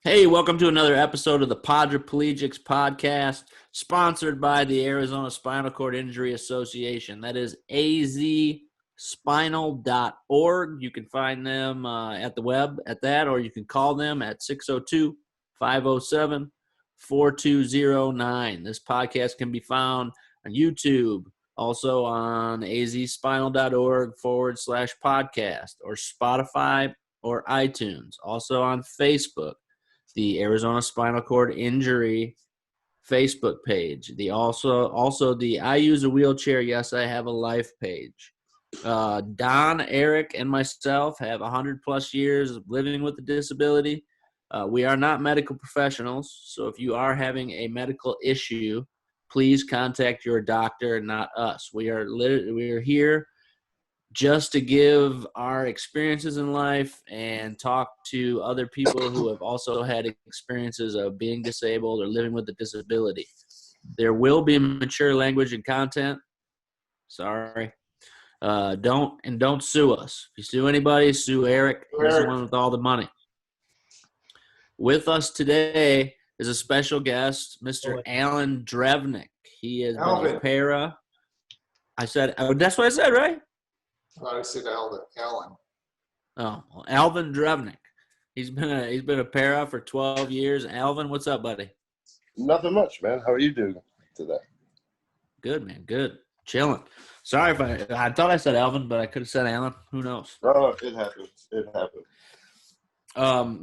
Hey, welcome to another episode of the Podriplegics podcast, sponsored by the Arizona Spinal Cord Injury Association. That is azspinal.org. You can find them at the web at that, or you can call them at 602-507-4209. This podcast can be found on YouTube, also on azspinal.org/podcast, or Spotify or iTunes, also on Facebook, the Arizona Spinal Cord Injury Facebook page. Also the I Use a Wheelchair, Yes, I Have a Life page. Don, Eric, and myself have 100 plus years of living with a disability. We are not medical professionals, so if you are having a medical issue, please contact your doctor, not us. We are here just to give our experiences in life and talk to other people who have also had experiences of being disabled or living with a disability. There will be mature language and content. Sorry. Don't sue us. If you sue anybody, sue Eric. He's the one with all the money. With us today is a special guest, Mr. Alvin Drevnick. He has been a para. That's what I said, right? I said Alan. Oh, well, Alvin Drevnick. He's been a para for 12 years. Alvin, what's up, buddy? Nothing much, man. How are you doing today? Good, man. Good. Chilling. Sorry if I thought I said Alvin, but I could have said Alan. Who knows? Oh, it happens. It happens.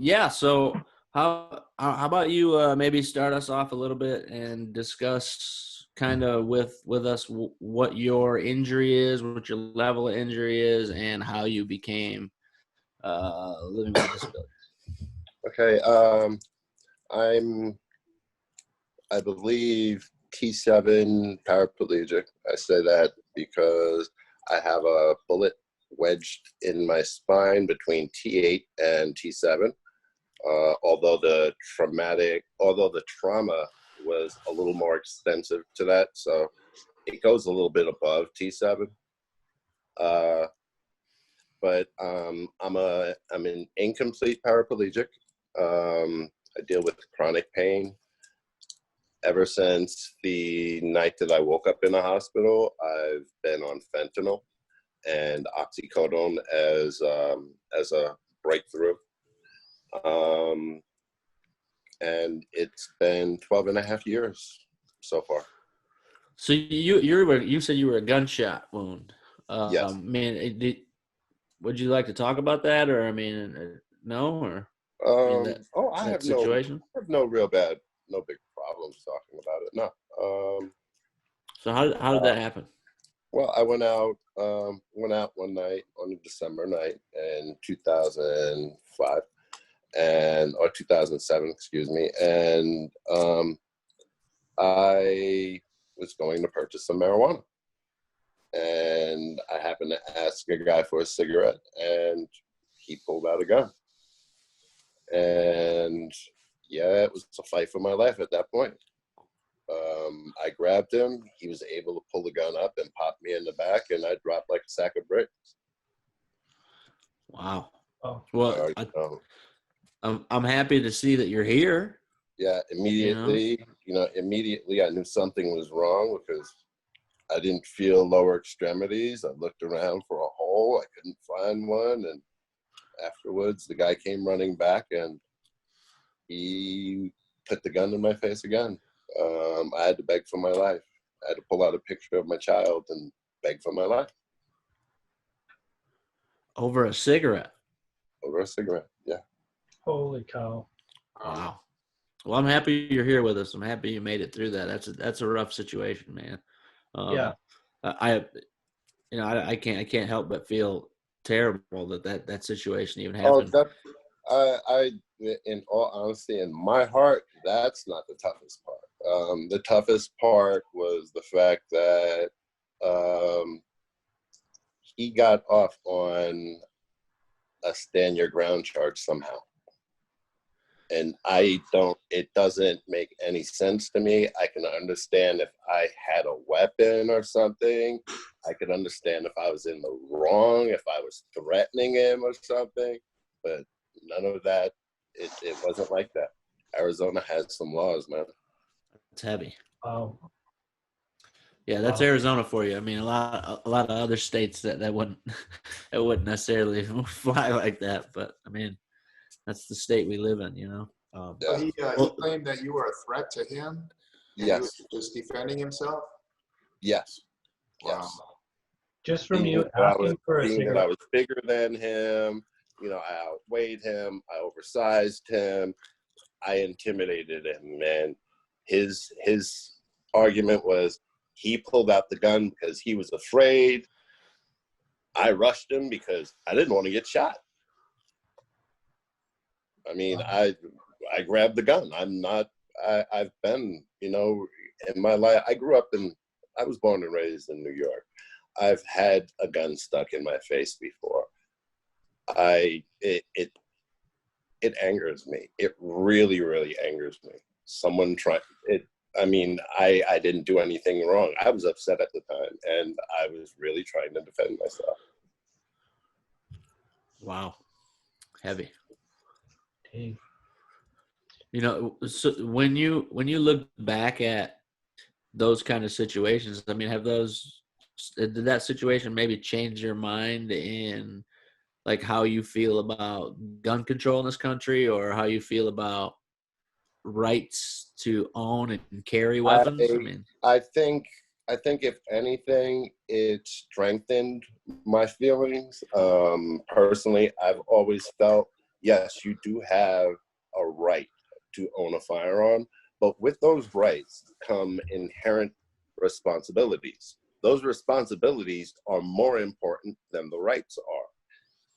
Yeah. So how about you maybe start us off a little bit and discuss kind of with us what your injury is, what your level of injury is, and how you became living with a disability. Okay. I believe T7 paraplegic. I say that because I have a bullet wedged in my spine between T8 and T7. Although the trauma was a little more extensive to that, so it goes a little bit above T7. But I'm an incomplete paraplegic. I deal with chronic pain. Ever since the night that I woke up in the hospital, I've been on fentanyl and oxycodone as a breakthrough. And it's been 12 and a half years so far. So you said you were a gunshot wound. Yes. Would you like to talk about that, or no, or I have no real bad, no big problems talking about it. No. So how did that happen? Well, I went out one night on a December night in 2005. Or 2007, excuse me, and I was going to purchase some marijuana, and I happened to ask a guy for a cigarette, and he pulled out a gun, and yeah, it was a fight for my life at that point. I grabbed him. He was able to pull the gun up and pop me in the back, and I dropped like a sack of bricks. Wow. Oh, well, I'm happy to see that you're here. Yeah, immediately I knew something was wrong because I didn't feel lower extremities. I looked around for a hole. I couldn't find one. And afterwards, the guy came running back and he put the gun in my face again. I had to beg for my life. I had to pull out a picture of my child and beg for my life. Over a cigarette? Over a cigarette, yeah. Holy cow. Wow. Well, I'm happy you're here with us. I'm happy you made it through that. That's a rough situation, man. Yeah. I can't help but feel terrible that situation even happened. I in all honesty, in my heart, that's not the toughest part. The toughest part was the fact that he got off on a stand your ground charge somehow. And it doesn't make any sense to me. I can understand if I had a weapon or something. I could understand if I was in the wrong, if I was threatening him or something. But none of that it wasn't like that. Arizona has some laws, man. It's heavy. Oh, Yeah, that's Wow. Arizona for you. I mean, a lot of other states that wouldn't it wouldn't necessarily fly like that. But I mean, that's the state we live in, you know. So he Well- claimed that you were a threat to him. And Yes. He was just defending himself. Yes. Wow. Yes. just from Being you that I asking for a being that I cigarette. was bigger than him, you know, I outweighed him, I oversized him, I intimidated him, man. His argument was he pulled out the gun because he was afraid. I rushed him because I didn't want to get shot. I mean, I grabbed the gun. I've been, you know, in my life, I was born and raised in New York. I've had a gun stuck in my face before. It angers me. It really, really angers me. Someone tried it. I mean, I didn't do anything wrong. I was upset at the time, and I was really trying to defend myself. Wow, heavy. Dang. You know, so when you look back at those kind of situations, I mean, did that situation maybe change your mind in like how you feel about gun control in this country, or how you feel about rights to own and carry weapons? I mean, I think if anything, it strengthened my feelings. Personally, I've always felt, yes, you do have a right to own a firearm, but with those rights come inherent responsibilities. Those responsibilities are more important than the rights are.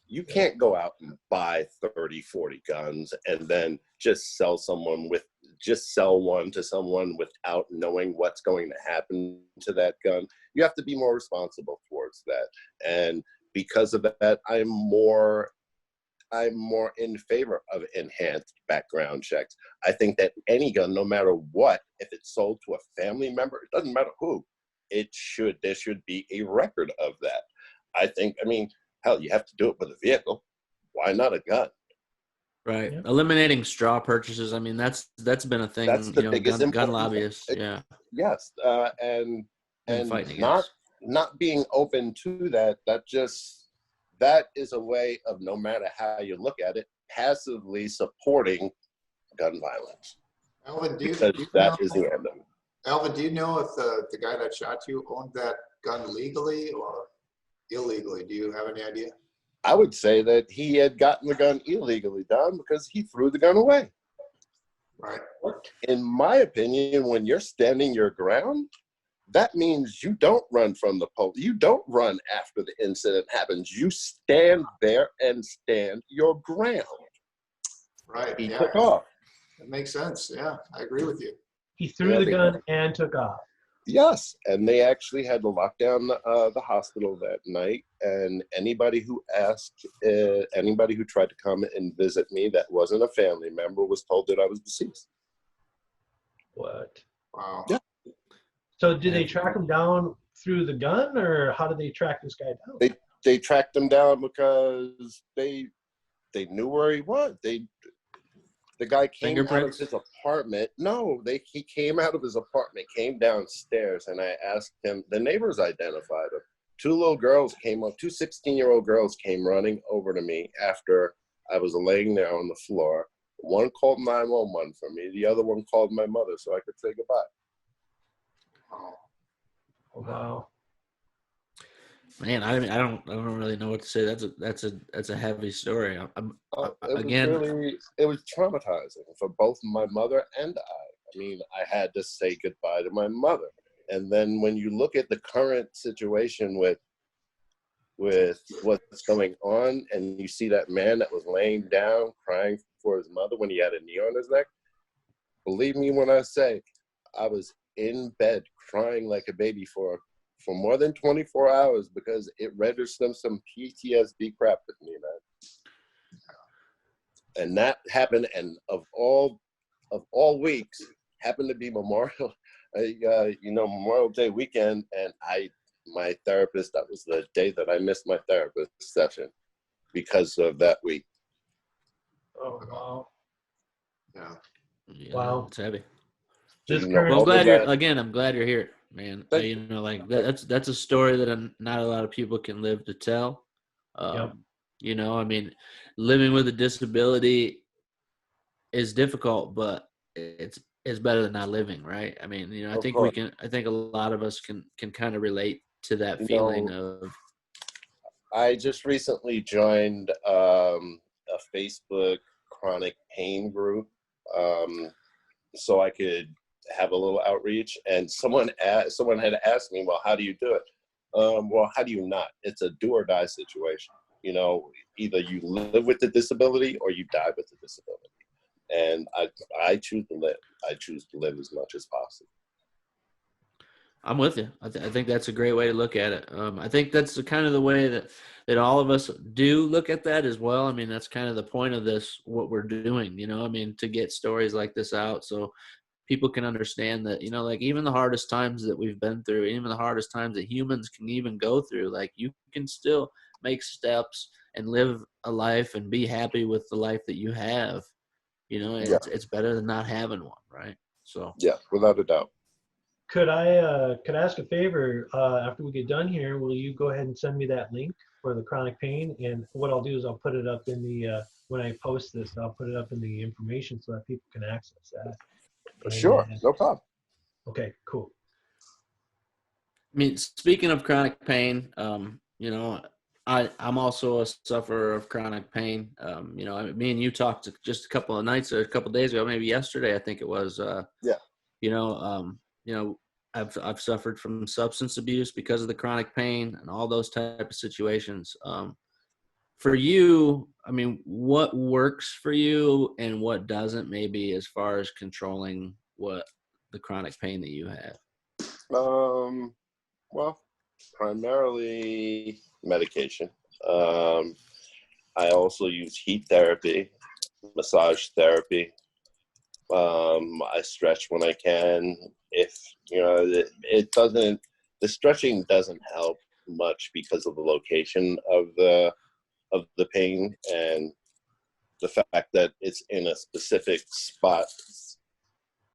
You can't go out and buy 30, 40 guns and then just sell one to someone without knowing what's going to happen to that gun. You have to be more responsible towards that. And because of that, I'm more in favor of enhanced background checks. I think that any gun, no matter what, if it's sold to a family member, it doesn't matter who, there should be a record of that. I mean, hell, you have to do it with a vehicle. Why not a gun? right. Yep. Eliminating straw purchases. I mean, that's been a thing. That's the you know, biggest gun important lobbyists. thing. Yeah, Yes, and been fighting not against. being open to that. That is a way of, no matter how you look at it, passively supporting gun violence. Alvin, Because that is the end of it. Alvin, do you know if the guy that shot you owned that gun legally or illegally? Do you have any idea? I would say that he had gotten the gun illegally, Don, because he threw the gun away. Right. In my opinion, when you're standing your ground, that means you don't run from the police. You don't run after the incident happens. You stand there and stand your ground. Right. He Yeah. took off. That makes sense. Yeah, I agree with you. He threw the gun and took off. Yes, and they actually had to lock down the hospital that night. And anybody who tried to come and visit me that wasn't a family member was told that I was deceased. What? Wow. Yeah. So did they track him down through the gun, or how did they track this guy down? They tracked him down because they knew where he was. The guy came out of his apartment. No, he came out of his apartment, came downstairs, and I asked him. The neighbors identified him. Two little girls came up. Two 16-year-old girls came running over to me after I was laying there on the floor. One called 911 for me. The other one called my mother so I could say goodbye. Wow. Oh, wow. Man, I don't really know what to say. That's a heavy story. It was traumatizing for both my mother and I. I mean, I had to say goodbye to my mother. And then when you look at the current situation with what's going on, and you see that man that was laying down crying for his mother when he had a knee on his neck, believe me when I say I was in bed crying like a baby for more than 24 hours because it registered some PTSD crap with me, man. And that happened, and of all weeks, happened to be Memorial Day weekend, and my therapist, that was the day that I missed my therapist session because of that week. Oh, wow. Wow. It's heavy. This You know, current, Well, all I'm glad you're here, man. Thank You know, like that's a story that not a lot of people can live to tell. Yep. You know, I mean, living with a disability is difficult, but it's better than not living, right? I mean, you know, of course. I think a lot of us can kind of relate to that You feeling know, of. I just recently joined a Facebook chronic pain group, so I could have a little outreach. And someone had asked me, "Well, how do you do it?" Well, how do you not? It's a do or die situation. You know, either you live with the disability or you die with the disability. And I choose to live. I choose to live as much as possible. I'm with you. I think that's a great way to look at it. I think that's kind of the way that all of us do look at that as well. I mean, that's kind of the point of this, what we're doing, you know, I mean, to get stories like this out so people can understand that, you know, like even the hardest times that we've been through, even the hardest times that humans can even go through, like you can still make steps and live a life and be happy with the life that you have. You know, Yeah. it's better than not having one, right? So Yeah, without a doubt. could I ask a favor? After we get done here, will you go ahead and send me that link for the chronic pain? And what I'll do is I'll put it up in the when I post this, I'll put it up in the information so that people can access that. Sure, And, no problem. okay, cool. I mean, speaking of chronic pain, you know, I'm also a sufferer of chronic pain. You know, me and you talked just a couple of nights or a couple of days ago, maybe yesterday, I think it was. Yeah. You know, I've suffered from substance abuse because of the chronic pain and all those type of situations. For you, I mean, what works for you and what doesn't, maybe as far as controlling what the chronic pain that you have? Well, primarily medication. I also use heat therapy, massage therapy. I stretch when I can. If, you know, the stretching doesn't help much because of the location of the pain and the fact that it's in a specific spot.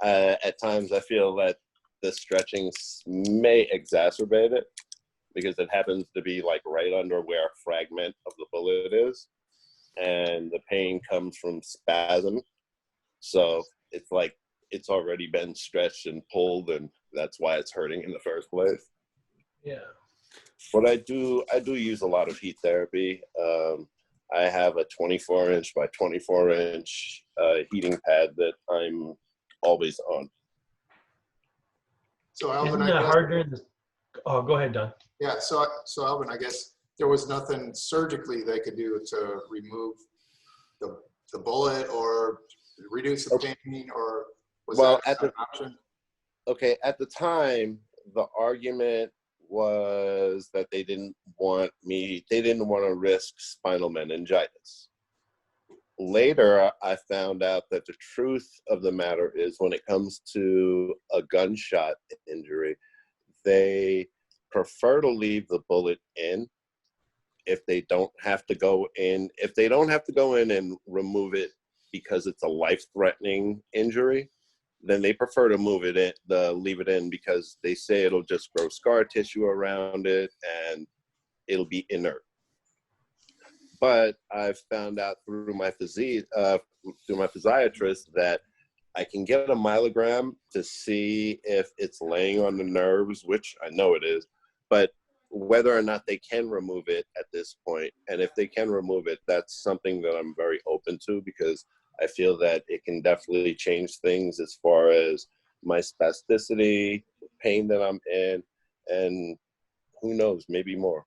At times I feel that the stretching may exacerbate it because it happens to be like right under where a fragment of the bullet is, and the pain comes from spasm. So it's like it's already been stretched and pulled, and that's why it's hurting in the first place. Yeah. But I do use a lot of heat therapy. I have a 24-inch by 24-inch heating pad that I'm always on. So Alvin, Isn't that hard during this? Oh, go ahead, Don. yeah, so Alvin, I guess there was nothing surgically they could do to remove the bullet or reduce the pain, or was that an option? Okay, at the time, the argument was that they didn't want to risk spinal meningitis. Later, I found out that the truth of the matter is when it comes to a gunshot injury, they prefer to leave the bullet in if they don't have to go in. If they don't have to go in and remove it because it's a life-threatening injury, then they prefer to leave it in because they say it'll just grow scar tissue around it and it'll be inert. But I've found out through my physiatrist that I can get a myelogram to see if it's laying on the nerves, which I know it is, but whether or not they can remove it at this point, and if they can remove it, that's something that I'm very open to because I feel that it can definitely change things as far as my spasticity, pain that I'm in, and who knows, maybe more.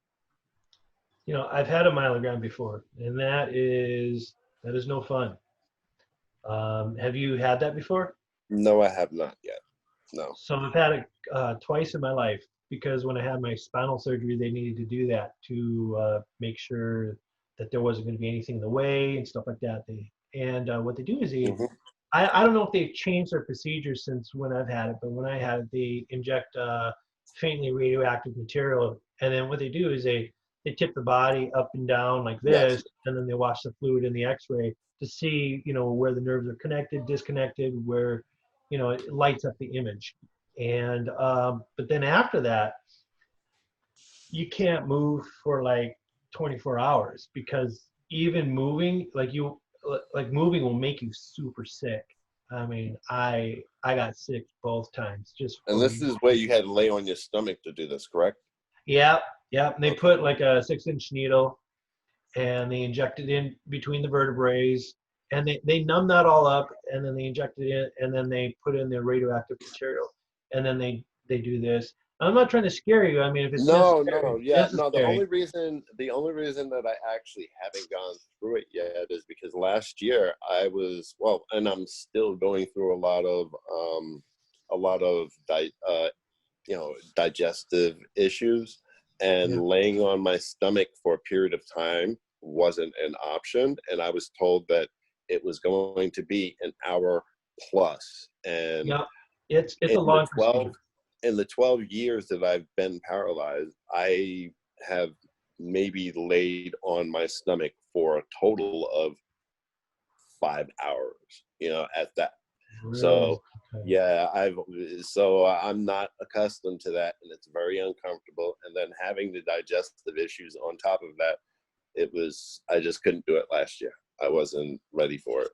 You know, I've had a myelogram before, and that is no fun. Have you had that before? No, I have not yet. No. So I've had it twice in my life because when I had my spinal surgery, they needed to do that to make sure that there wasn't going to be anything in the way and stuff like that. What they do is I don't know if they've changed their procedures since when I've had it, but when I had it, they inject faintly radioactive material, and then what they do is they tip the body up and down like this, and then they watch the fluid in the X-ray, to see, where the nerves are connected, disconnected, where, it lights up the image. And, but then after that, you can't move for like 24 hours because even moving, like moving will make you super sick. I mean, I got sick both times just And this is where you had to lay on your stomach to do this, correct? Yeah. And they put like a 6-inch needle and they inject it in between the vertebrae, and they numb that all up, and then they inject it in, and then they put in the radioactive material, and then they do this. I'm not trying to scare you. I mean, if it's necessary. The only reason that I actually haven't gone through it yet is because last year I was, and I'm still going through a lot of digestive issues, and laying on my stomach for a period of time wasn't an option. And I was told that it was going to be an hour plus. And it's a long procedure. In the 12 years that I've been paralyzed, I have maybe laid on my stomach for a total of 5 hours, at that. Really? So, I'm not accustomed to that, and it's very uncomfortable. And then having the digestive issues on top of that, I just couldn't do it last year. I wasn't ready for it.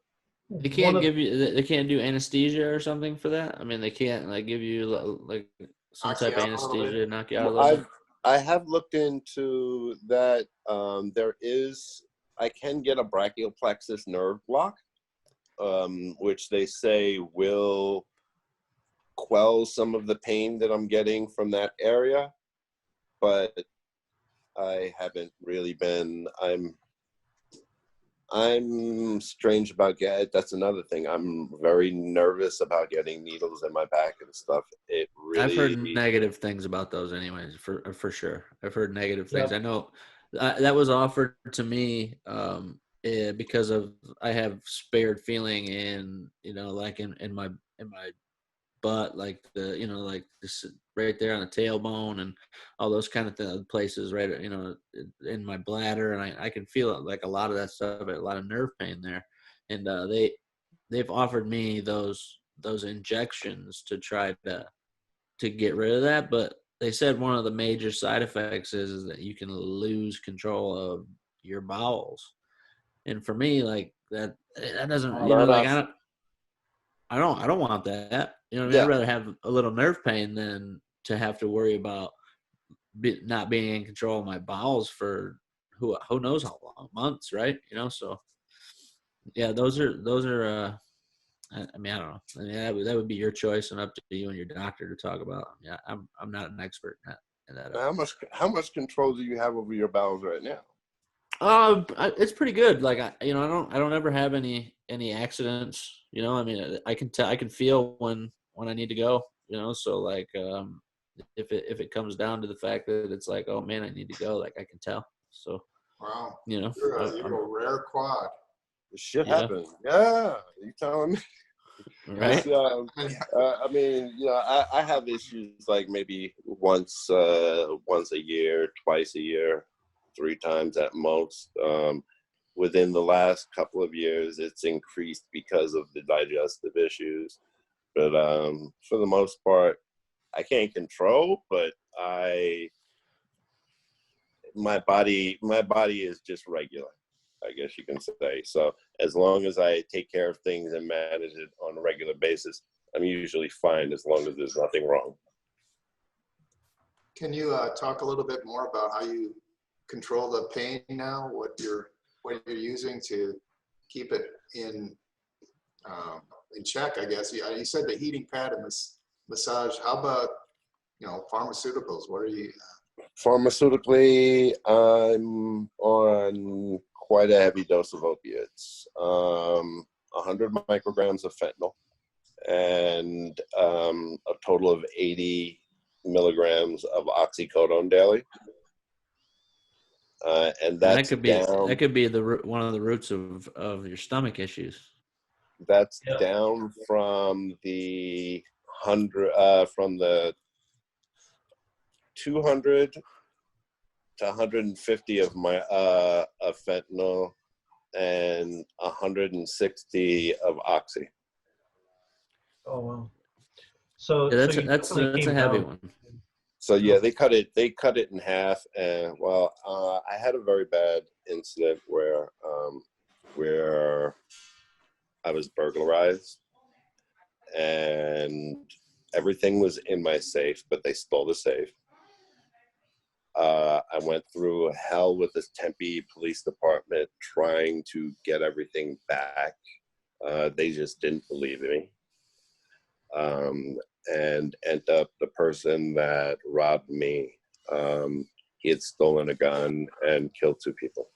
They can't do anesthesia or something for that? I mean, they can't give you like some type of anesthesia to knock you out a little bit? I have looked into that. I can get a brachial plexus nerve block, which they say will quell some of the pain that I'm getting from that area, but I haven't really been. I'm strange about that's another thing. I'm very nervous about getting needles in my back and stuff. I've heard negative things about those anyways, for sure. I've heard negative things. I know that was offered to me because I have spared feeling in, like in my butt, like like this right there on the tailbone and all those kind of places, right, in my bladder, and I can feel it, like a lot of that stuff, a lot of nerve pain there, and they've offered me those injections to try to get rid of that, but they said one of the major side effects is that you can lose control of your bowels, and for me, like that doesn't, I don't want that. I'd rather have a little nerve pain than to have to worry about not being in control of my bowels for who knows how long, months, right? So yeah, those are. I mean, I don't know. I mean, that would be your choice and up to you and your doctor to talk about. Yeah, I'm not an expert in that. How much control do you have over your bowels right now? It's pretty good. Like I don't ever have any accidents. I mean, I can feel when I need to go. So like if it comes down to the fact that it's like, oh man, I need to go, like I can tell. So wow, you're a rare quad. Shit happens. Yeah, you telling me? Right. I mean, I have issues like maybe once a year, twice a year, 3 times at most. Within the last couple of years, it's increased because of the digestive issues. But for the most part, I can't control, but my body is just regular, I guess you can say. So as long as I take care of things and manage it on a regular basis, I'm usually fine as long as there's nothing wrong. Can you talk a little bit more about how you control the pain now? What you're using to keep it in check, I guess. You said the heating pad and massage. How about pharmaceuticals? What are you? Pharmaceutically, I'm on quite a heavy dose of opiates. 100 micrograms of fentanyl and a total of 80 milligrams of oxycodone daily. And that could be one of the roots of your stomach issues. That's down from the 200 to 150 of my of fentanyl, and 160 of oxy. Oh wow. So, Yeah, so you that's definitely a came heavy down. one. So yeah, they cut it in half. And well, I had a very bad incident where I was burglarized, and everything was in my safe, but they stole the safe. I went through hell with this Tempe Police Department trying to get everything back. They just didn't believe me. And end up the person that robbed me, he had stolen a gun and killed 2 people.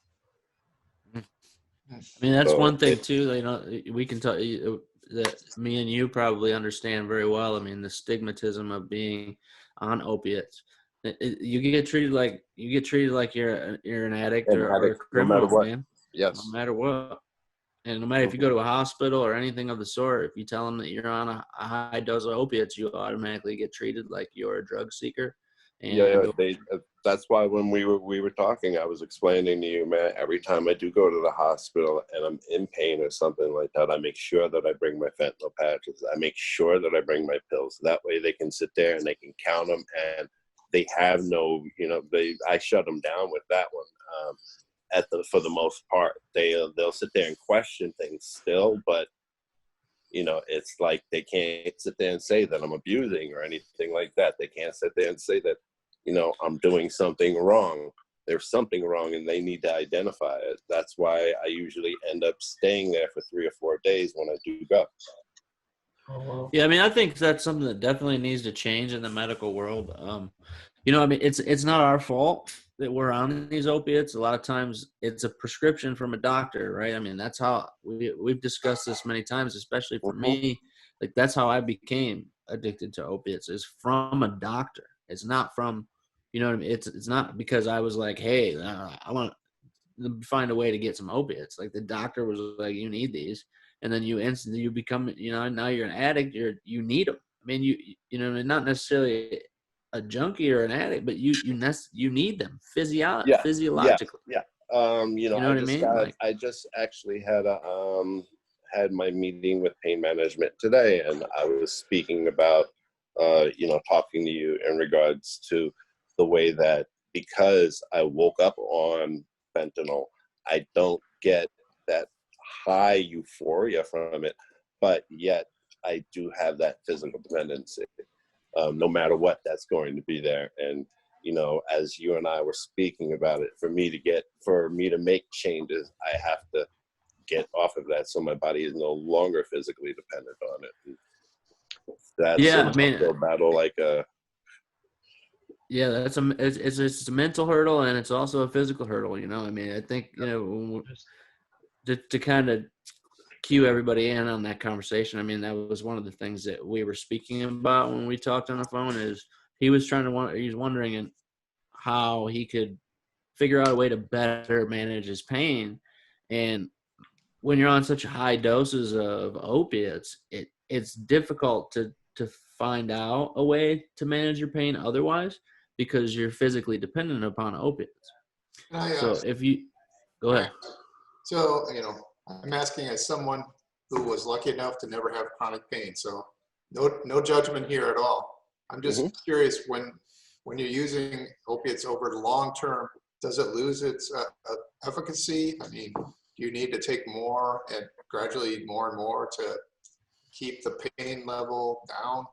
I mean, that's So one thing too. You know, we can tell you that me and you probably understand very well. I mean, the stigmatism of being on opiates. You get treated like you're an addict an or a addict, no matter criminal, what. man. No Yes. matter what, and no matter if you go to a hospital or anything of the sort, if you tell them that you're on a high dose of opiates, you automatically get treated like you're a drug seeker. Yeah, And that's why when we were talking, I was explaining to you, man, every time I do go to the hospital and I'm in pain or something like that, I make sure that I bring my fentanyl patches. I make sure that I bring my pills. That way they can sit there and they can count them, and they have no, I shut them down with that one. For the most part, they'll sit there and question things still, but it's like they can't sit there and say that I'm abusing or anything like that. They can't sit there and say that, I'm doing something wrong. There's something wrong and they need to identify it. That's why I usually end up staying there for 3 or 4 days when I do go. Oh wow. yeah, I mean, I think that's something that definitely needs to change in the medical world. I mean, it's not our fault that we're on these opiates. A lot of times, it's a prescription from a doctor, right? I mean, that's how we've discussed this many times, especially for me. Like, that's how I became addicted to opiates, is from a doctor. It's not from, what I mean? It's not because I was like, hey, I want to find a way to get some opiates. Like, the doctor was like, you need these. And then you become, now you're an addict. You need them. I mean, not necessarily a junkie or an addict, but you need them Yeah, physiologically. yeah. You know what I mean? I just actually had my meeting with pain management today, and I was speaking about, talking to you in regards to the way that because I woke up on fentanyl, I don't get that high euphoria from it, but yet I do have that physical dependency. No matter what, that's going to be there. And, as you and I were speaking about it, for me to make changes, I have to get off of that so my body is no longer physically dependent on it. And that's an uphill battle, yeah, it's a mental hurdle, and it's also a physical hurdle. I mean, I think, to kind of cue everybody in on that conversation. I mean, that was one of the things that we were speaking about when we talked on the phone. Is he was wondering how he could figure out a way to better manage his pain. And when you're on such high doses of opiates, it's difficult to find out a way to manage your pain otherwise, because you're physically dependent upon opiates. So if you go ahead. So, I'm asking as someone who was lucky enough to never have chronic pain. So no judgment here at all. I'm just curious, when you're using opiates over the long term, does it lose its efficacy? I mean, do you need to take more and gradually more and more to keep the pain level down?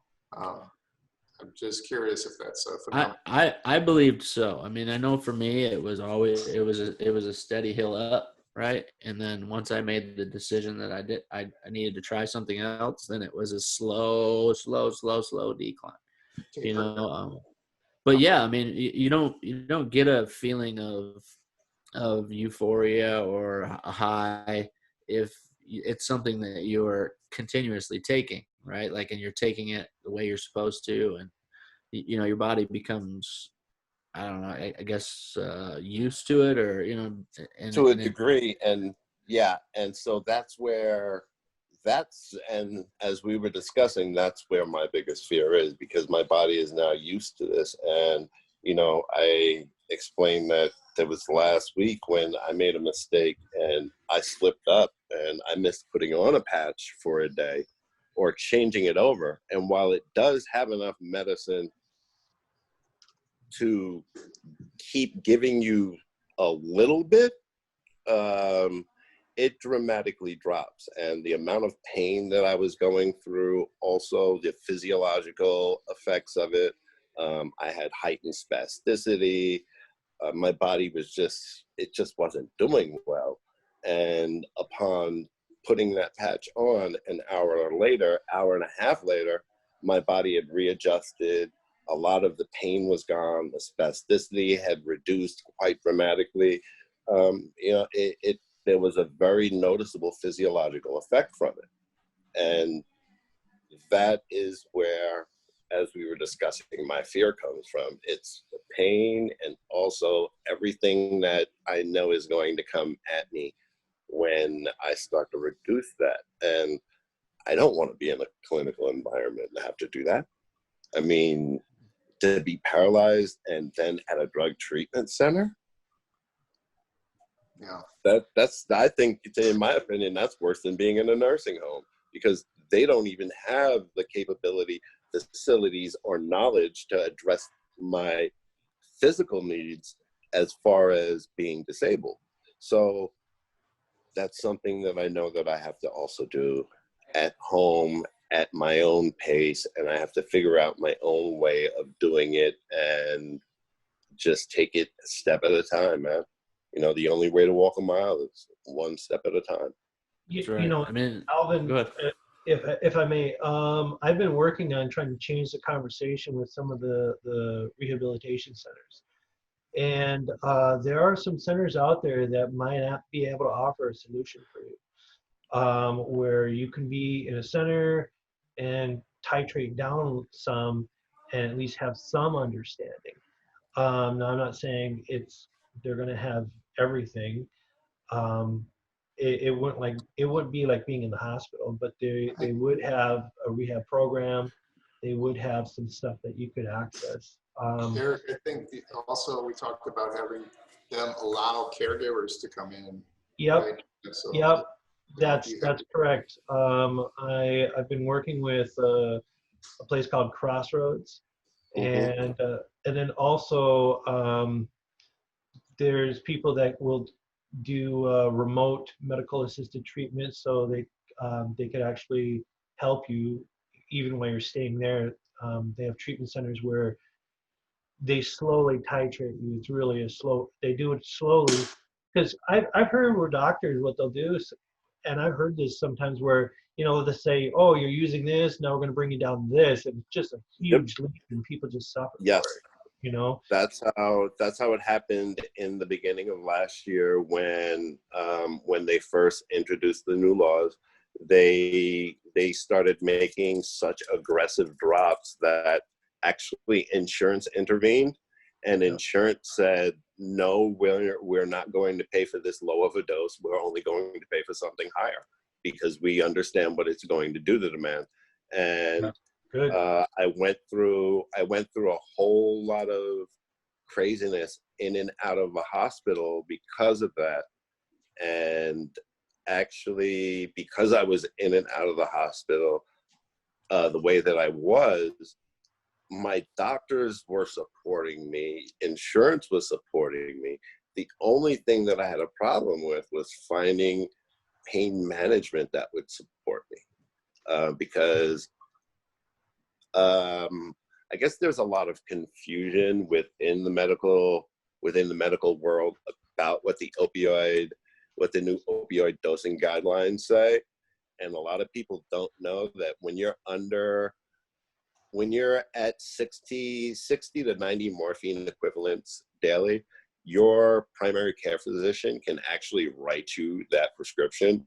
I'm just curious if that's a phenomenon. I believed so. I mean, I know for me, it was a steady hill up, right? And then once I made the decision that I needed to try something else, then it was a slow decline. But yeah, I mean, you don't get a feeling of euphoria or a high if it's something that you're continuously taking, right? Like, and you're taking it the way you're supposed to, and your body becomes, I don't know, I guess used to it, or to a degree. And yeah, and so and as we were discussing, that's where my biggest fear is, because my body is now used to this. And explained that there was last week when I made a mistake and I slipped up and I missed putting on a patch for a day or changing it over. And while it does have enough medicine to keep giving you a little bit, it dramatically drops. And the amount of pain that I was going through, also the physiological effects of it, I had heightened spasticity. My body was it just wasn't doing well. And upon putting that patch on, an hour and a half later, my body had readjusted. A lot of the pain was gone. The spasticity had reduced quite dramatically. There was a very noticeable physiological effect from it. And that is where, as we were discussing, my fear comes from. It's the pain and also everything that I know is going to come at me when I start to reduce that. And I don't want to be in a clinical environment and have to do that. I mean, to be paralyzed and then at a drug treatment center, that's I think, in my opinion, that's worse than being in a nursing home, because they don't even have the capability, facilities, or knowledge to address my physical needs as far as being disabled. So that's something that I know that I have to also do at home at my own pace, and I have to figure out my own way of doing it and just take it a step at a time, man. You know, the only way to walk a mile is one step at a time. Right. You know, I mean, Alvin, go ahead. if I may, I've been working on trying to change the conversation with some of the rehabilitation centers. And there are some centers out there that might not be able to offer a solution for you, where you can be in a center and titrate down some and at least have some understanding. Now, I'm not saying they're going to have everything. It wouldn't be like being in the hospital, but they would have a rehab program. They would have some stuff that you could access. Eric, I think also we talked about having them allow caregivers to come in. Yep. Right? So, Yep. That's correct. I've been working with a place called Crossroads, and then also there's people that will do remote medical assisted treatment, so they could actually help you even while you're staying there. They have treatment centers where they slowly titrate you. It's really they do it slowly, because I've heard where doctors, what they'll do is, and I've heard this sometimes where, they say, oh, you're using this, now we're going to bring you down this, and it's just a huge leap, and people just suffer Yes. for it, That's how it happened in the beginning of last year when they first introduced the new laws. They started making such aggressive drops that actually insurance intervened, and insurance said, no, we're not going to pay for this low of a dose. We're only going to pay for something higher, because we understand what it's going to do to the man. And Good. I went through a whole lot of craziness in and out of a hospital because of that. And actually, because I was in and out of the hospital the way that I was, my doctors were supporting me. Insurance was supporting me. The only thing that I had a problem with was finding pain management that would support me, because I guess there's a lot of confusion within the medical world about what the new opioid dosing guidelines say. And a lot of people don't know that when you're at 60 to 90 morphine equivalents daily, your primary care physician can actually write you that prescription.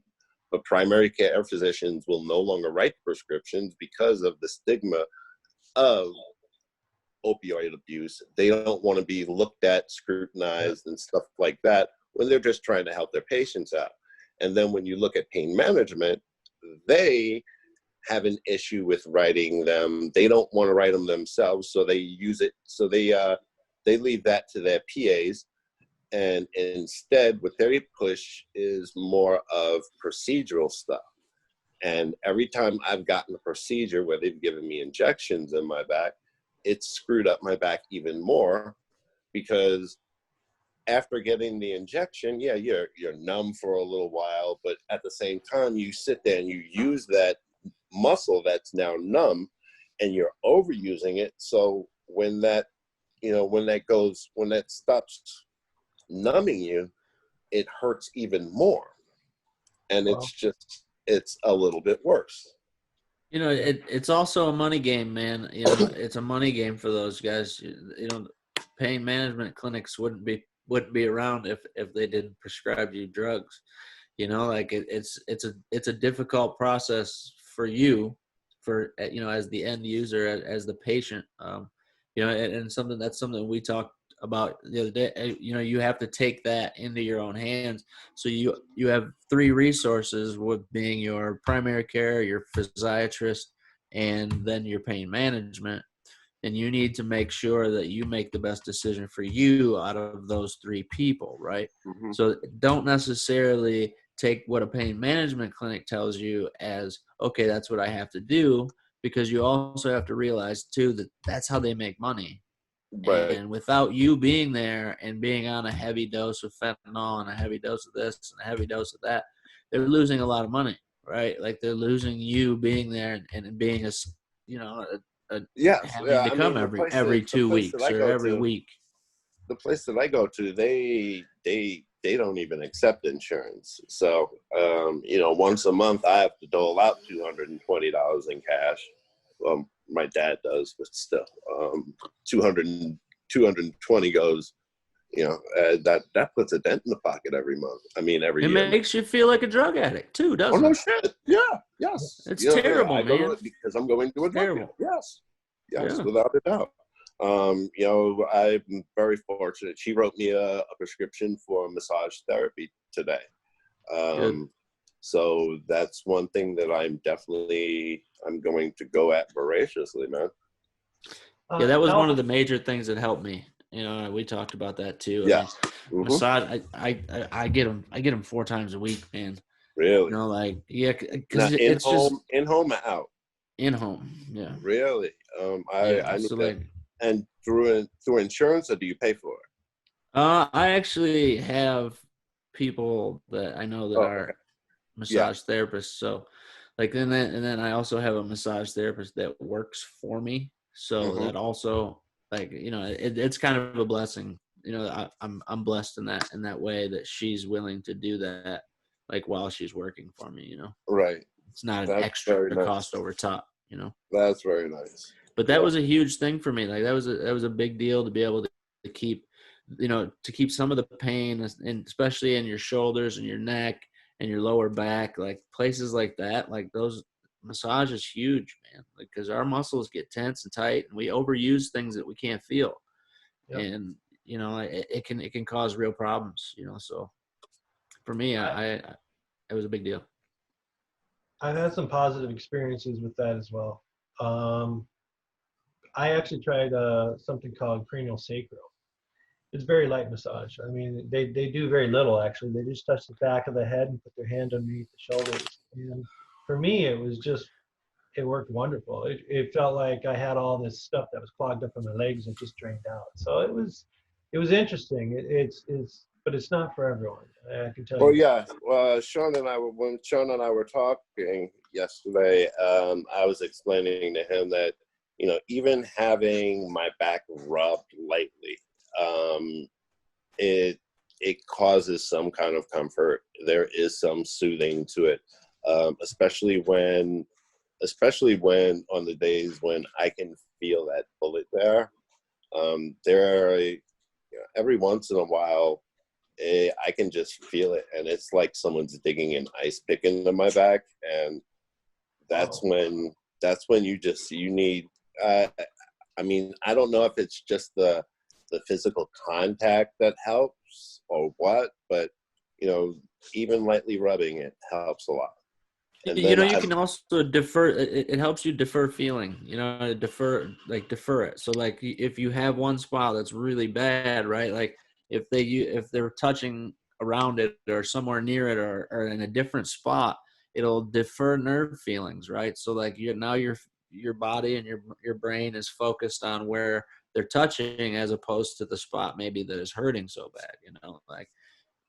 But primary care physicians will no longer write prescriptions because of the stigma of opioid abuse. They don't want to be looked at, scrutinized, and stuff like that when they're just trying to help their patients out. And then when you look at pain management, they have an issue with writing them. They don't want to write them themselves, so they use it. So they they leave that to their PAs, and instead what they push is more of procedural stuff. And every time I've gotten a procedure where they've given me injections in my back, it's screwed up my back even more, because after getting the injection, yeah, you're numb for a little while, but at the same time, you sit there and you use that muscle that's now numb, and you're overusing it. So when that, when that stops numbing you, it hurts even more, and Wow. it's a little bit worse. It's also a money game, man. It's a money game for those guys. Pain management clinics wouldn't be around if they didn't prescribe you drugs. It's a difficult process for you, as the end user, as the patient. And something we talked about the other day. You have to take that into your own hands. So you have three resources, with being your primary care, your physiatrist, and then your pain management. And you need to make sure that you make the best decision for you out of those three people, right? Mm-hmm. So don't necessarily take what a pain management clinic tells you as, okay, that's what I have to do, because you also have to realize too that that's how they make money. Right. And without you being there and being on a heavy dose of fentanyl and a heavy dose of this and a heavy dose of that, they're losing a lot of money, right? Like, they're losing you being there and being Yes. having Yeah. to come every 2 weeks or every week. The place that I go to, they don't even accept insurance. So, once a month I have to dole out $220 in cash. My dad does, but still, 220 goes, that puts a dent in the pocket every month. I mean, every year. It makes you feel like a drug addict too, doesn't Oh, no it? shit. Yeah. Yes. It's terrible, I man. go to it because I'm going to a drug dealer. Yes. Yes, Yeah. without a doubt. I'm very fortunate. She wrote me a prescription for massage therapy today. So that's one thing that I'm going to go at voraciously, man. Yeah, that was one of the major things that helped me. We talked about that too. Yeah. I mean, massage. I get them 4 times a week, man. Really? Because it's home, just in home or out. In home. Yeah. Really? I need so to, and through insurance, or do you pay for it? I actually have people that I know that are massage therapists. So, and then I also have a massage therapist that works for me. So that also, it's kind of a blessing. I'm blessed in that way, that she's willing to do that, while she's working for me. Right. It's not an extra cost over top. That's very nice. But that was a huge thing for me. That was a big deal to be able to keep, to keep some of the pain, and especially in your shoulders and your neck and your lower back, places like that. Those massage is huge, man. Because our muscles get tense and tight, and we overuse things that we can't feel, and it can cause real problems. So for me, it was a big deal. I've had some positive experiences with that as well. I actually tried something called cranial sacral. It's very light massage. I mean, they do very little, actually. They just touch the back of the head and put their hand underneath the shoulders. And for me, it worked wonderful. It felt like I had all this stuff that was clogged up in my legs and just drained out. So it was interesting. But it's not for everyone. I can tell you. Well, yeah. When Shawn and I were talking yesterday, I was explaining to him that, even having my back rubbed lightly, it causes some kind of comfort. There is some soothing to it, especially when on the days when I can feel that bullet there. Every once in a while, I can just feel it, and it's like someone's digging an ice pick into my back, and that's when you need. I mean, I don't know if it's just the physical contact that helps or what, but even lightly rubbing it helps a lot. And You then know, you can also defer. It helps you defer feeling. You know, defer it. So like, if you have one spot that's really bad, right? Like if they're touching around it or somewhere near it or in a different spot, it'll defer nerve feelings, right? So like your body and your brain is focused on where they're touching as opposed to the spot maybe that is hurting so bad. You know, like.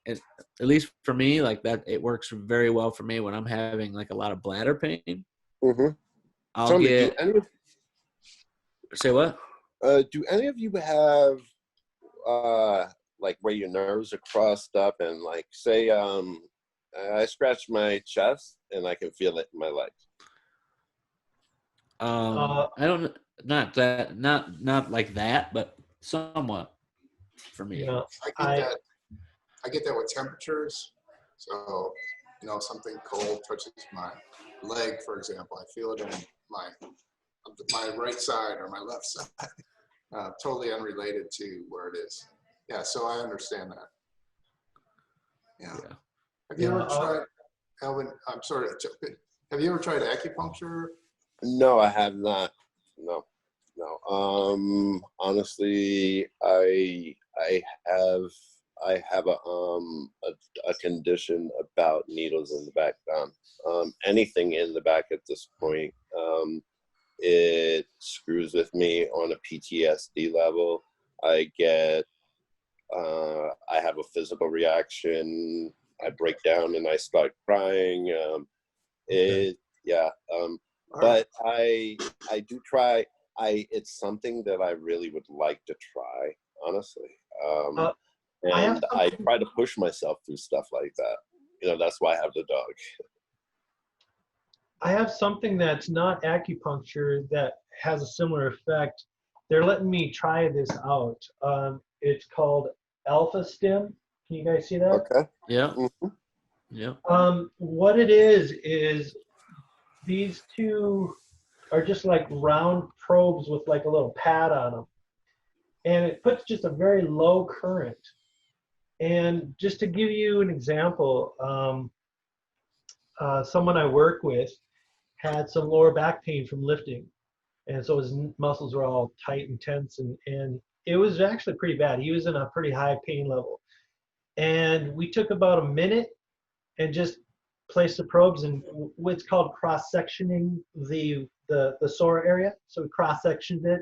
At least for me, like that, it works very well for me when I'm having like a lot of bladder pain. Mm-hmm. I'll get. Say what? Do any of you have like where your nerves are crossed up and like say I scratch my chest and I can feel it in my legs? I don't. Not like that, but somewhat for me. Yeah, I get that with temperatures. So, you know, something cold touches my leg, for example. I feel it in my right side or my left side. Totally unrelated to where it is. Yeah, so I understand that. Yeah. Have you ever tried, Alvin, I'm sorry, have you ever tried acupuncture? No, I have not. No. Honestly, I have a condition about needles in the back. Anything in the back at this point, it screws with me on a PTSD level. I have a physical reaction. I break down and I start crying. But I do try. It's something that I really would like to try, honestly. And I try to push myself through stuff like that. You know, that's why I have the dog. I have something that's not acupuncture that has a similar effect. They're letting me try this out. It's called alphastim. Can you guys see that? Okay. Yeah. Mm-hmm. Yeah. What it is these two are just like round probes with like a little pad on them. And it puts just a very low current. And just to give you an example, someone I work with had some lower back pain from lifting. And so his muscles were all tight and tense. And it was actually pretty bad. He was in a pretty high pain level. And we took about a minute and just placed the probes in what's called cross-sectioning the sore area. So we cross-sectioned it.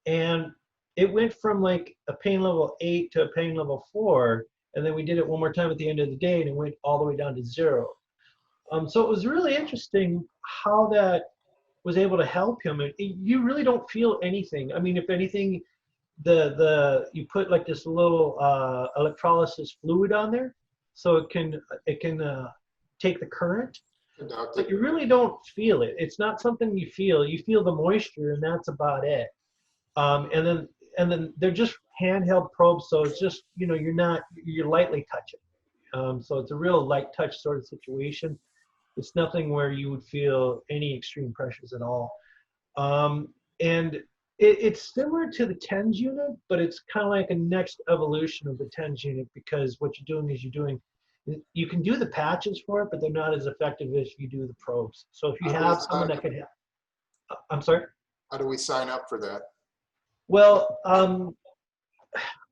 And it went from like a pain level 8 to a pain level 4. And then we did it one more time at the end of the day and it went all the way down to 0. So it was really interesting how that was able to help him. And you really don't feel anything. I mean, if anything, you put like this little electrolysis fluid on there, so it can take the current, but you really don't feel it. It's not something you feel. You feel the moisture, and that's about it. And then they're just handheld probes, so it's just, you know, you're lightly touching. So it's a real light touch sort of situation. It's nothing where you would feel any extreme pressures at all. And it's similar to the TENS unit, but it's kind of like a next evolution of the TENS unit, because what you're doing is you can do the patches for it, but they're not as effective as you do the probes. So if you have someone that can help, I'm sorry? How do we sign up for that? Well,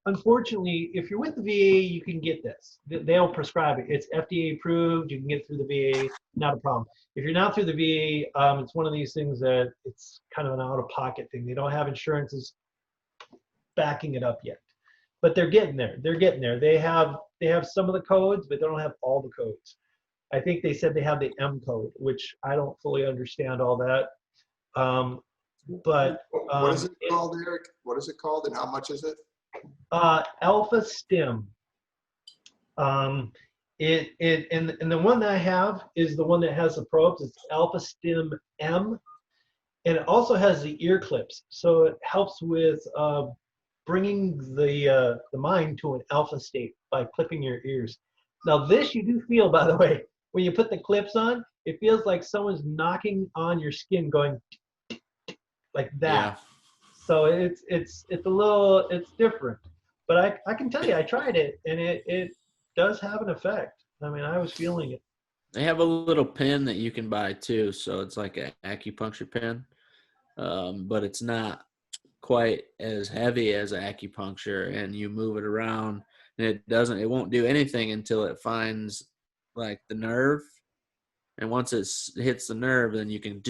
unfortunately, if you're with the VA, you can get this. They'll prescribe it. It's FDA approved. You can get it through the VA, not a problem. If you're not through the VA, it's one of these things that it's kind of an out-of-pocket thing. They don't have insurances backing it up yet, but they're getting there. They have some of the codes, but they don't have all the codes. I think they said they have the M code, which I don't fully understand all that. But what is it called, Eric? What is it called, and how much is it? alphastim. And the one that I have is the one that has the probes. It's alphastim M, and it also has the ear clips, so it helps with bringing the mind to an alpha state by clipping your ears. Now this you do feel, by the way, when you put the clips on, it feels like someone's knocking on your skin, going like that. Yeah. So it's different. But I can tell you, I tried it, and it does have an effect. I mean, I was feeling it. They have a little pin that you can buy too, so it's like an acupuncture pin, but it's not quite as heavy as acupuncture, and you move it around, and it won't do anything until it finds like the nerve, and once it hits the nerve, then you can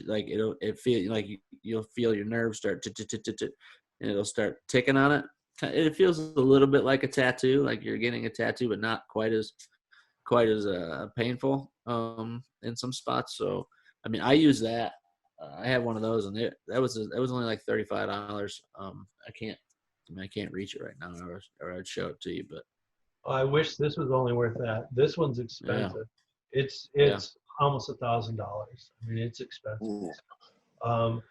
like you'll feel your nerve start and it'll start ticking on it. It feels a little bit like a tattoo, like you're getting a tattoo, but not quite as painful in some spots. So I mean, I use that. I have one of those, and that was only like $35. I can't reach it right now, or I'd show it to you. But I wish this was only worth that. This one's yeah, expensive. It's yeah. almost $1,000. I mean, it's expensive. Ooh.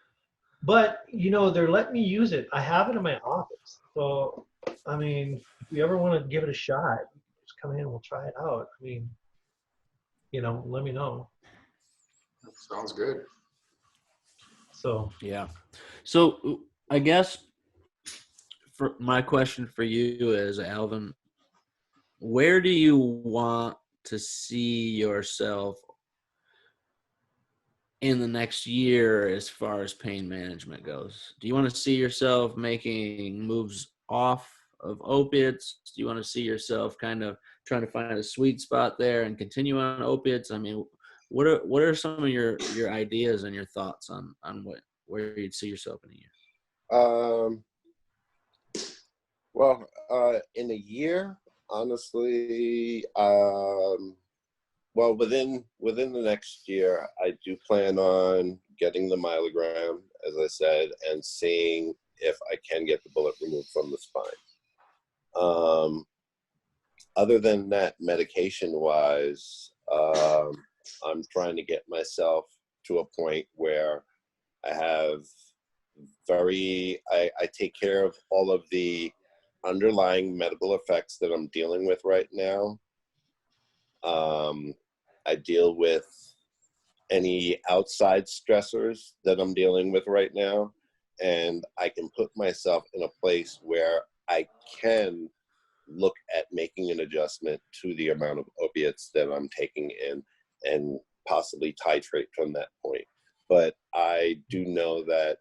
But they're letting me use it. I have it in my office. So I mean, if you ever want to give it a shot, just come in and we'll try it out. I mean, let me know. Sounds good. So Yeah. So I guess for my question for you is, Alvin, where do you want to see yourself in the next year as far as pain management goes? Do you want to see yourself making moves off of opiates? Do you want to see yourself kind of trying to find a sweet spot there and continue on opiates? I mean, what are some of your ideas and your thoughts on where you'd see yourself in a year? Well, in a year, honestly, well, within the next year, I do plan on getting the myelogram, as I said, and seeing if I can get the bullet removed from the spine. Other than that, medication-wise, I'm trying to get myself to a point where I take care of all of the underlying medical effects that I'm dealing with right now. I deal with any outside stressors that I'm dealing with right now, and I can put myself in a place where I can look at making an adjustment to the amount of opiates that I'm taking in and possibly titrate from that point. But I do know that,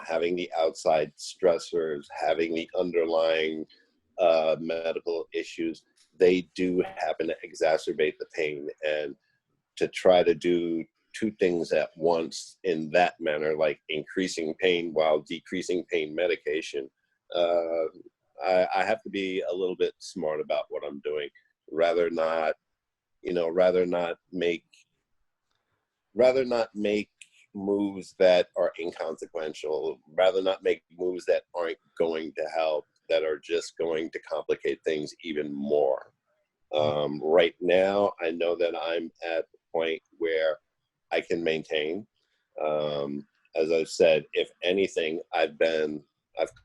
having the outside stressors, having the underlying medical issues, they do happen to exacerbate the pain. And to try to do two things at once in that manner, like increasing pain while decreasing pain medication, I have to be a little bit smart about what I'm doing. Rather not make moves that are inconsequential, rather not make moves that aren't going to help, that are just going to complicate things even more. Right now, I know that I'm at the point where I can maintain. As I've said, if anything, I've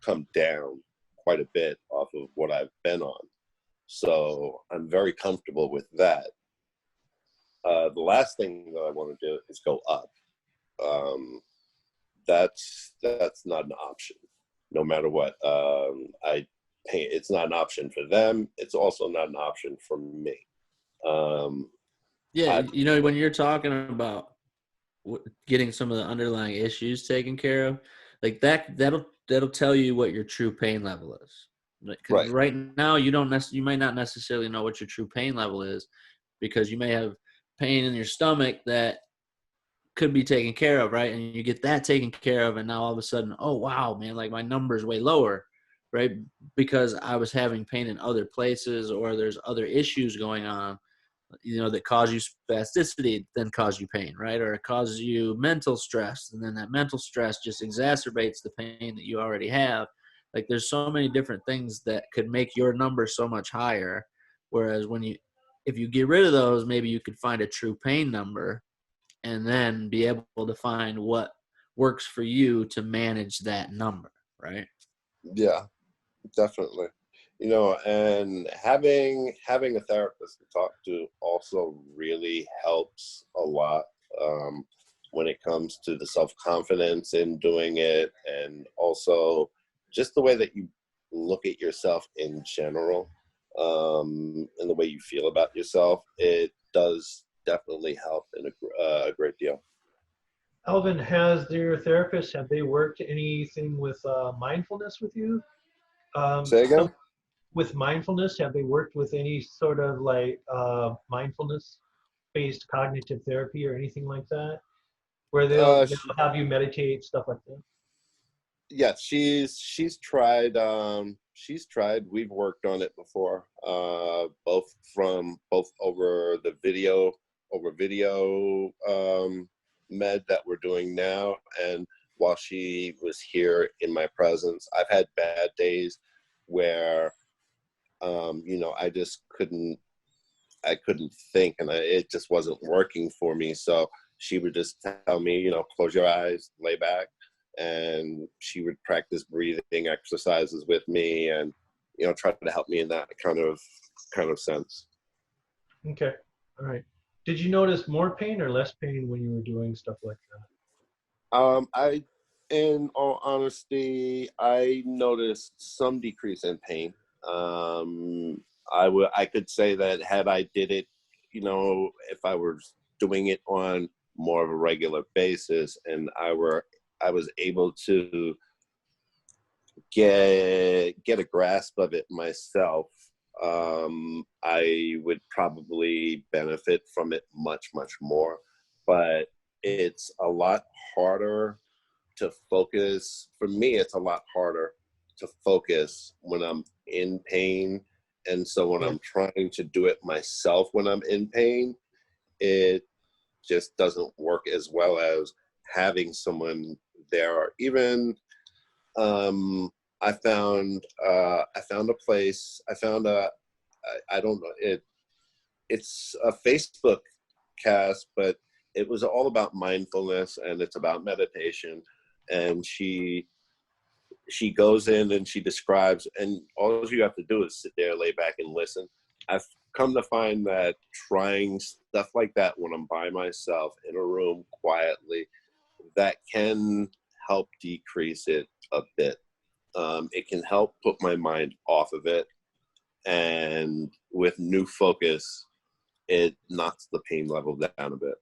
come down quite a bit off of what I've been on. So I'm very comfortable with that. The last thing that I want to do is go up. That's not an option, no matter what. It's not an option for them. It's also not an option for me. Yeah, when you're talking about getting some of the underlying issues taken care of, like that'll tell you what your true pain level is. Because right now you might not necessarily know what your true pain level is, because you may have pain in your stomach that could be taken care of, right? And you get that taken care of, and now all of a sudden, oh wow, man, like my number's way lower, right? Because I was having pain in other places, or there's other issues going on, that cause you spasticity, then cause you pain, right? Or it causes you mental stress, and then that mental stress just exacerbates the pain that you already have. Like there's so many different things that could make your number so much higher. Whereas if you get rid of those, maybe you could find a true pain number, and then be able to find what works for you to manage that number, right? Yeah, definitely. And having a therapist to talk to also really helps a lot when it comes to the self-confidence in doing it, and also just the way that you look at yourself in general, and the way you feel about yourself. It does definitely helped in a great deal. Alvin, has their therapist, have they worked anything with mindfulness with you? Say again? With mindfulness, have they worked with any sort of like mindfulness-based cognitive therapy or anything like that? Where they'll have you meditate, stuff like that? Yeah, she's tried. We've worked on it before, both over video med that we're doing now, and while she was here in my presence. I've had bad days where I just couldn't think, and it just wasn't working for me. So she would just tell me, close your eyes, lay back, and she would practice breathing exercises with me, and try to help me in that kind of sense. Okay, all right. Did you notice more pain or less pain when you were doing stuff like that? In all honesty, I noticed some decrease in pain. I could say that had I did it, if I was doing it on more of a regular basis, and I was able to get a grasp of it myself, I would probably benefit from it much, much more. But it's a lot harder to focus. For me, it's a lot harder to focus when I'm in pain. And so when I'm trying to do it myself when I'm in pain, it just doesn't work as well as having someone there. Or even I found a place. I don't know, it's a Facebook cast, but it was all about mindfulness, and it's about meditation. And she goes in and she describes, and all you have to do is sit there, lay back, and listen. I've come to find that trying stuff like that when I'm by myself in a room quietly, that can help decrease it a bit. It can help put my mind off of it, and with new focus, it knocks the pain level down a bit.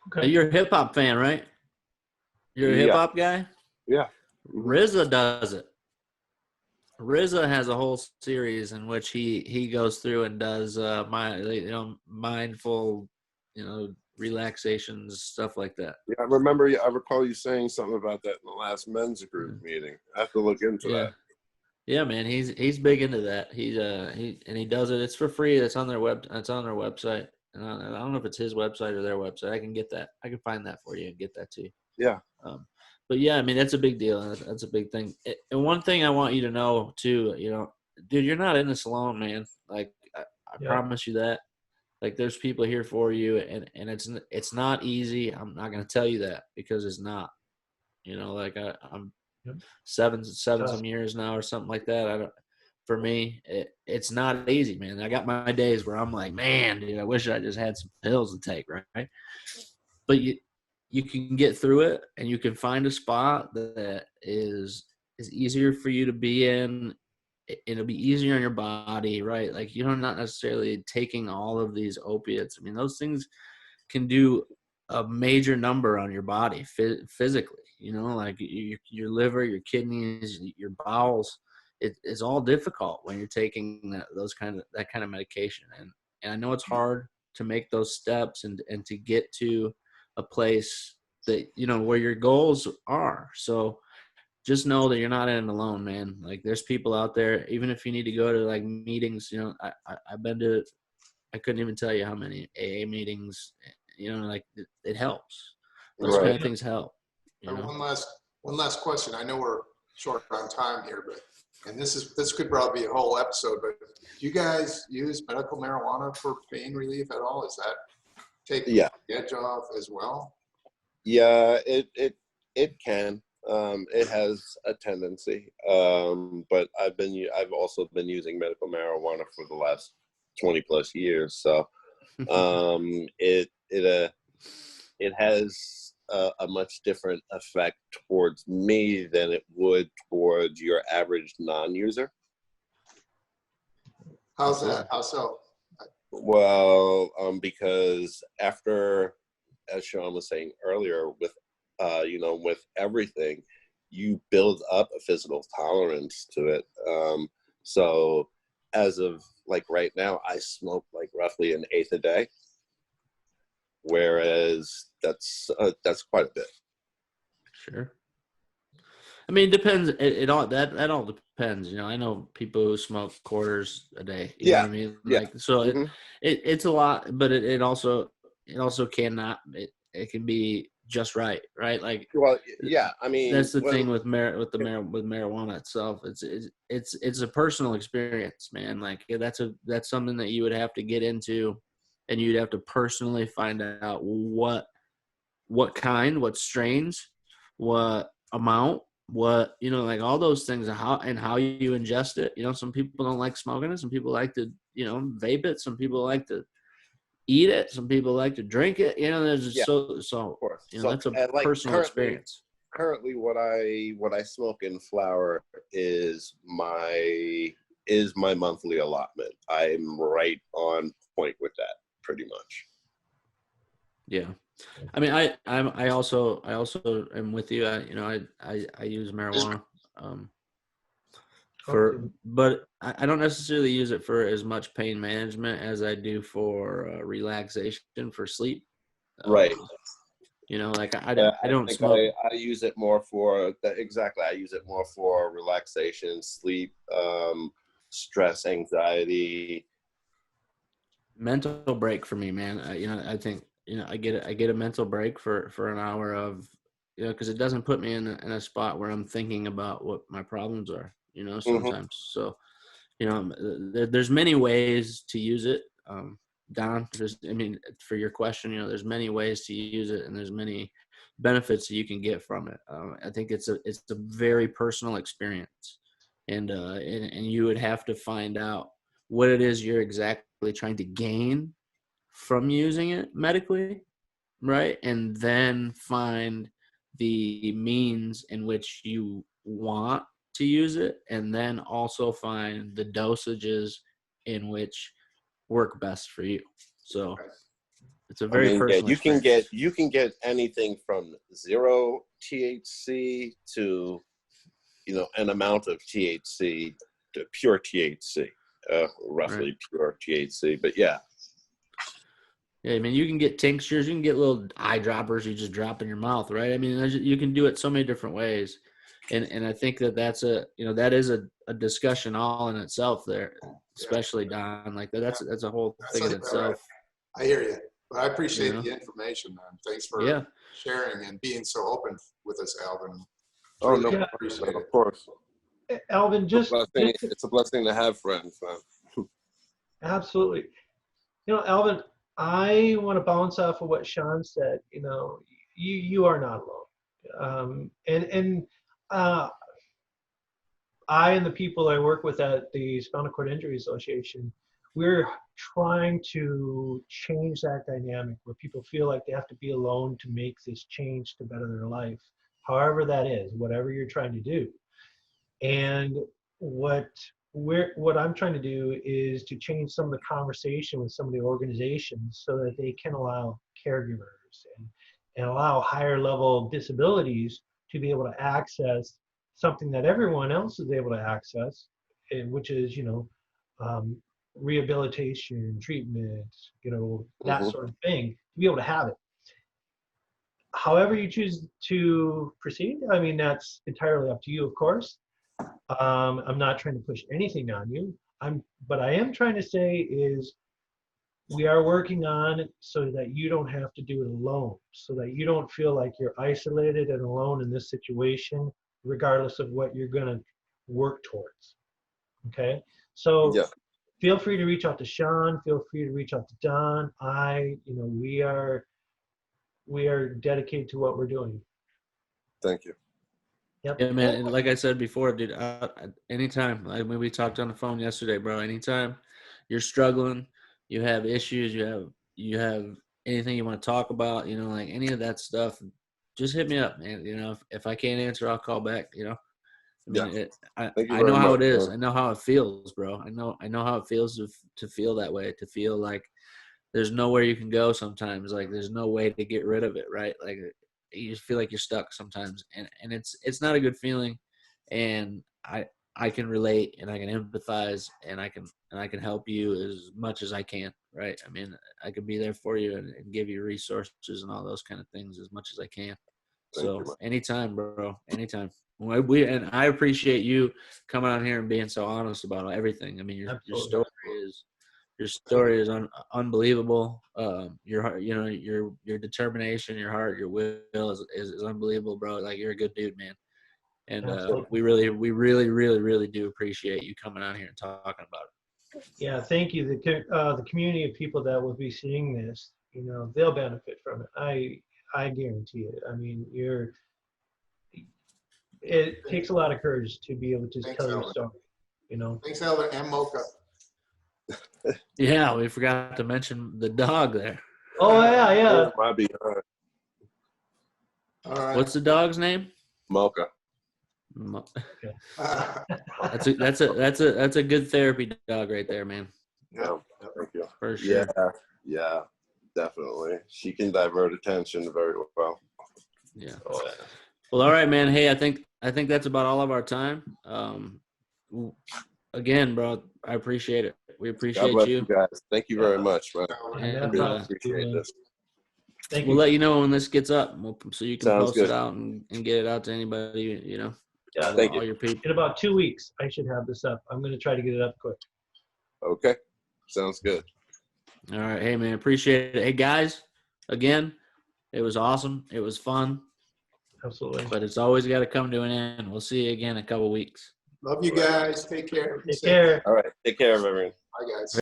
Okay. You're a hip hop fan, right? You're a hip hop guy? Yeah. RZA does it. RZA has a whole series in which he goes through and does mindful, relaxations, stuff like that. Yeah, I recall you saying something about that in the last men's group meeting. I have to look into that. Yeah, man, he's big into that. He does it. It's for free. It's on their website. And I don't know if it's his website or their website. I can get that. I can find that for you and get that to you. Yeah. But yeah, I mean, that's a big deal. That's a big thing. And one thing I want you to know too, dude, you're not in this alone, man. Like I promise you that. Like there's people here for you, and it's not easy. I'm not gonna tell you that because it's not. Like I'm seven some years now or something like that. For me, it's not easy, man. I got my days where I'm like, man, dude, I wish I just had some pills to take, right? But you can get through it, and you can find a spot that is easier for you to be in. It'll be easier on your body, right? Like not necessarily taking all of these opiates. I mean, those things can do a major number on your body physically. Like your liver, your kidneys, your bowels. It's all difficult when you're taking that kind of medication. And I know it's hard to make those steps and to get to a place that, where your goals are. So just know that you're not in it alone, man. Like there's people out there, even if you need to go to like meetings, I've been to, I couldn't even tell you how many AA meetings, like it helps. Those kind of things help. One last question. I know we're short on time here, and this could probably be a whole episode, but do you guys use medical marijuana for pain relief at all? Is that taking the edge off as well? Yeah, it can. It has a tendency, but I've also been using medical marijuana for the last 20 plus years. So it has a much different effect towards me than it would towards your average non-user. How's that? How so? Well, because after, as Shawn was saying earlier, with with everything, you build up a physical tolerance to it. So as of like right now, I smoke like roughly an eighth a day, whereas that's quite a bit. Sure. I mean, it depends. It all that all depends. I know people who smoke quarters a day. You know what I mean? Yeah. Like, so it's a lot, but it also cannot. It can be just right? Like, well, yeah. I mean, that's the thing with marijuana itself. It's a personal experience, man. Like, that's something that you would have to get into, and you'd have to personally find out what kind, what strains, what amount, what, like all those things, and how you ingest it. Some people don't like smoking it. Some people like to, vape it. Some people like to eat it. Some people like to drink it. There's just so of course. that's a personal experience. Currently, what I smoke in flower is my monthly allotment. I'm right on point with that, pretty much. Yeah. I mean, I also am with you. I use marijuana, but I don't necessarily use it for as much pain management as I do for relaxation, for sleep. Right. Like I don't smoke. I use it more for that. Exactly. I use it more for relaxation, sleep, stress, anxiety. Mental break for me, man. I think, I get a mental break for an hour of, because it doesn't put me in a spot where I'm thinking about what my problems are, sometimes. So, there's many ways to use it. Don, for your question, there's many ways to use it, and there's many benefits that you can get from it. I think it's a very personal experience, and you would have to find out what it is you're exactly trying to gain from using it medically, right? And then find the means in which you want to use it, and then also find the dosages in which work best for you. So it's a very personal experience. You can get anything from 0 THC to an amount of THC to pure THC, roughly right. Pure THC. But yeah, I mean, you can get tinctures, you can get little eyedroppers you just drop in your mouth, right? I mean, you can do it so many different ways. And I think that's that is a discussion all in itself there, especially Don. Like that's a whole thing in itself. Right. I hear you, but I appreciate the information, man. Thanks for sharing and being so open with us, Alvin. Oh no, appreciate it. Of course. Alvin, it's a blessing to have friends, man. Absolutely. Alvin, I want to bounce off of what Shawn said. You are not alone. I and the people I work with at the Spinal Cord Injury Association, we're trying to change that dynamic where people feel like they have to be alone to make this change to better their life, however that is, whatever you're trying to do. And what I'm trying to do is to change some of the conversation with some of the organizations so that they can allow caregivers and allow higher level disabilities to be able to access something that everyone else is able to access, which is, rehabilitation, treatment, that sort of thing, to be able to have it. However you choose to proceed, that's entirely up to you, of course. I'm not trying to push anything on you. But I am trying to say is we are working on it so that you don't have to do it alone, so that you don't feel like you're isolated and alone in this situation, regardless of what you're going to work towards. Okay? So feel free to reach out to Shawn. Feel free to reach out to Don. We are dedicated to what we're doing. Thank you. Yep. Yeah, man. And like I said before, dude, anytime, like when we talked on the phone yesterday, bro, anytime you're struggling, you have issues, you have anything you want to talk about, like any of that stuff, just hit me up, man. If I can't answer, I'll call back, mean, Thank you I very know how much, it is. man. I know how it feels, bro. I know how it feels to feel that way, to feel like there's nowhere you can go sometimes. Like there's no way to get rid of it, right? Like you just feel like you're stuck sometimes, and it's not a good feeling. And I can relate, and I can empathize, and I can help you as much as I can, right? I mean, I can be there for you and give you resources and all those kind of things as much as I can. Thank So you, man. anytime, bro, anytime. And I appreciate you coming on here and being so honest about everything. I mean, Absolutely. your story is unbelievable. Your heart, your determination, your heart, your will is unbelievable, bro. Like you're a good dude, man. And we really do appreciate you coming on here and talking about it. Yeah, thank you. The community of people that will be seeing this, they'll benefit from it. I guarantee it. I mean, it takes a lot of courage to be able to Thanks, tell your Alvin. story. Thanks, Alvin and Mocha. Yeah, we forgot to mention the dog there. Oh yeah. Might be behind. All right. What's the dog's name? Mocha. That's a good therapy dog right there, man. Yeah. Thank you. For sure. Yeah, definitely. She can divert attention very well. Yeah. Oh, Well, all right, man. Hey, I think that's about all of our time. Again, bro, I appreciate it. We God appreciate bless you. you guys. Thank you very much, man. And, I really appreciate this. Thank we'll you. let you know when this gets up, so you can Sounds post good. it out and get it out to anybody, Yeah, thank all you. your people. In about 2 weeks, I should have this up. I'm going to try to get it up quick. Okay. Sounds good. All right. Hey, man, appreciate it. Hey, guys, again, it was awesome. It was fun. Absolutely. But it's always got to come to an end. We'll see you again in a couple weeks. Love you guys. Take care. Take care. All right. Take care of everyone. Bye, guys.